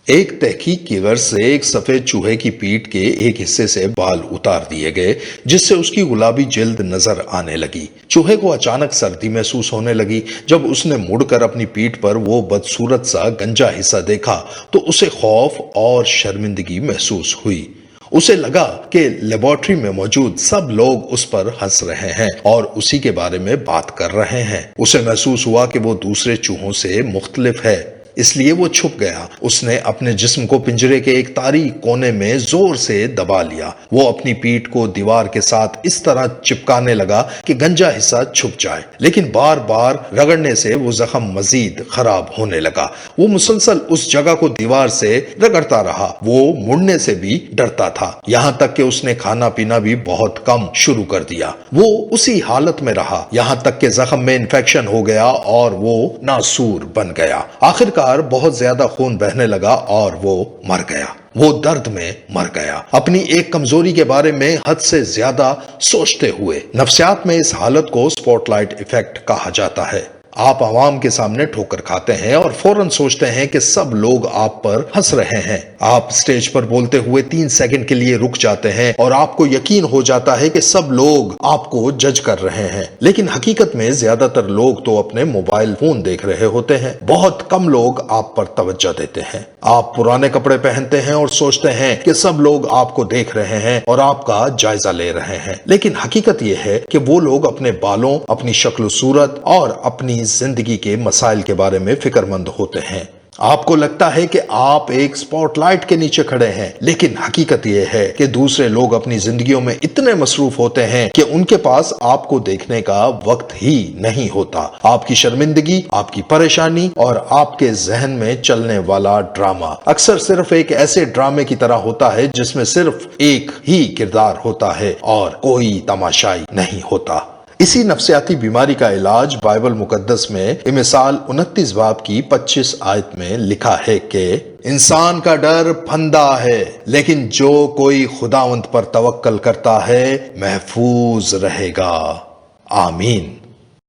ایک تحقیق کی غرض سے ایک سفید چوہے کی پیٹھ کے ایک حصے سے بال اتار دیے گئے، جس سے اس کی گلابی جلد نظر آنے لگی۔ چوہے کو اچانک سردی محسوس ہونے لگی۔ جب اس نے مڑ کر اپنی پیٹھ پر وہ بدصورت سا گنجا حصہ دیکھا تو اسے خوف اور شرمندگی محسوس ہوئی۔ اسے لگا کہ لیبارٹری میں موجود سب لوگ اس پر ہنس رہے ہیں اور اسی کے بارے میں بات کر رہے ہیں۔ اسے محسوس ہوا کہ وہ دوسرے چوہوں سے مختلف ہے، اس لیے وہ چھپ گیا۔ اس نے اپنے جسم کو پنجرے کے ایک تاریک کونے میں زور سے دبا لیا۔ وہ اپنی پیٹھ کو دیوار کے ساتھ اس طرح چپکانے لگا کہ گنجا حصہ چھپ جائے، لیکن بار بار رگڑنے سے وہ زخم مزید خراب ہونے لگا۔ وہ مسلسل اس جگہ کو دیوار سے رگڑتا رہا۔ وہ مڑنے سے بھی ڈرتا تھا، یہاں تک کہ اس نے کھانا پینا بھی بہت کم شروع کر دیا۔ وہ اسی حالت میں رہا یہاں تک کہ زخم میں انفیکشن ہو گیا اور وہ ناسور بن گیا۔ آخرکار بہت زیادہ خون بہنے لگا اور وہ مر گیا۔ وہ درد میں مر گیا، اپنی ایک کمزوری کے بارے میں حد سے زیادہ سوچتے ہوئے۔ نفسیات میں اس حالت کو سپوٹ لائٹ ایفیکٹ کہا جاتا ہے۔ آپ عوام کے سامنے ٹھوکر کھاتے ہیں اور فوراً سوچتے ہیں کہ سب لوگ آپ پر ہنس رہے ہیں۔ آپ سٹیج پر بولتے ہوئے 3 سیکنڈ کے لیے رک جاتے ہیں اور آپ کو یقین ہو جاتا ہے کہ سب لوگ آپ کو جج کر رہے ہیں، لیکن حقیقت میں زیادہ تر لوگ تو اپنے موبائل فون دیکھ رہے ہوتے ہیں۔ بہت کم لوگ آپ پر توجہ دیتے ہیں۔ آپ پرانے کپڑے پہنتے ہیں اور سوچتے ہیں کہ سب لوگ آپ کو دیکھ رہے ہیں اور آپ کا جائزہ لے رہے ہیں، لیکن حقیقت یہ ہے کہ وہ لوگ اپنے بالوں، اپنی شکل و صورت اور اپنی زندگی کے مسائل کے بارے میں فکر مند ہوتے ہیں۔ آپ کو لگتا ہے کہ آپ ایک سپوٹ لائٹ کے نیچے کھڑے ہیں، لیکن حقیقت یہ ہے کہ دوسرے لوگ اپنی زندگیوں میں اتنے مصروف ہوتے ہیں کہ ان کے پاس آپ کو دیکھنے کا وقت ہی نہیں ہوتا۔ آپ کی شرمندگی، آپ کی پریشانی اور آپ کے ذہن میں چلنے والا ڈرامہ اکثر صرف ایک ایسے ڈرامے کی طرح ہوتا ہے جس میں صرف ایک ہی کردار ہوتا ہے اور کوئی تماشائی نہیں ہوتا۔ اسی نفسیاتی بیماری کا علاج بائبل مقدس میں مثال 29 باب کی 25 آیت میں لکھا ہے کہ انسان کا ڈر پھندا ہے، لیکن جو کوئی خداوند پر توکل کرتا ہے محفوظ رہے گا۔ آمین۔